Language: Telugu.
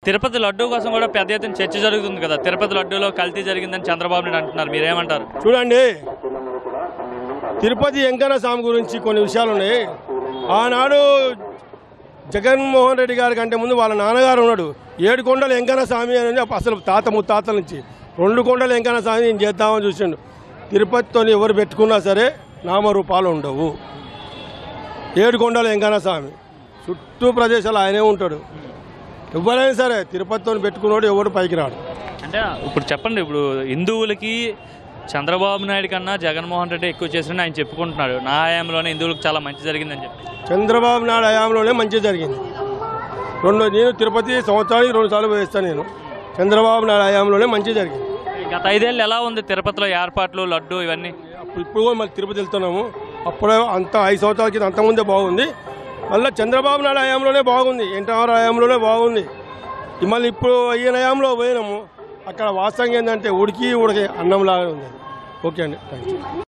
తిరుపతి లడ్డూ కోసం కూడా పెద్ద ఎత్తున చర్చ జరుగుతుంది కదా. తిరుపతి లడ్డూలో కల్తీ జరిగిందని చంద్రబాబు నాయుడు అంటున్నారు, మీరేమంటారు? చూడండి, తిరుపతి వెంకన్న స్వామి గురించి కొన్ని విషయాలు ఉన్నాయి. ఆనాడు జగన్మోహన్ రెడ్డి గారి కంటే ముందు వాళ్ళ నాన్నగారు ఉన్నాడు. 7 కొండల వెంకన్న స్వామి అని అసలు తాత ముత్తాతల నుంచి 2 కొండల వెంకన్న స్వామి నేను చేద్దామని చూసిండు. తిరుపతితో ఎవరు పెట్టుకున్నా సరే నామరూపాలు ఉండవు. 7 కొండల వెంకన్న స్వామి చుట్టూ ప్రదేశాలు ఆయనే ఉంటాడు. ఎవరైనా సరే తిరుపతితో పెట్టుకున్నాడు ఎవరు పైకి రాడు. అంటే ఇప్పుడు చెప్పండి, ఇప్పుడు హిందువులకి చంద్రబాబు నాయుడు కన్నా జగన్మోహన్ రెడ్డి ఎక్కువ చేసిన ఆయన చెప్పుకుంటున్నాడు. నా హయాంలోనే హిందువులకు చాలా మంచి జరిగిందని చెప్పి. చంద్రబాబు నాయుడు హయాంలోనే మంచి జరిగింది. నేను తిరుపతి సంవత్సరానికి 2 సార్లు వేస్తాను. నేను చంద్రబాబు నాయుడు హయాంలోనే మంచి జరిగింది. గత 5 ఏళ్ళు ఎలా ఉంది తిరుపతిలో ఏర్పాట్లు, లడ్డు ఇవన్నీ? ఇప్పుడు కూడా మళ్ళీ తిరుపతి వెళ్తున్నాము. అప్పుడే అంత 5 సంవత్సరాల కింద అంతకుముందే బాగుంది. మళ్ళీ చంద్రబాబు నాయుడు హయాంలోనే బాగుంది, ఎన్టీఆర్ హయాంలోనే బాగుంది. మళ్ళీ ఇప్పుడు ఈయన హయాంలో పోయినాము. అక్కడ వాస్తవంగా ఏంటంటే ఉడికి అన్నంలాగా ఉంది. ఓకే అండి, థ్యాంక్ యూ.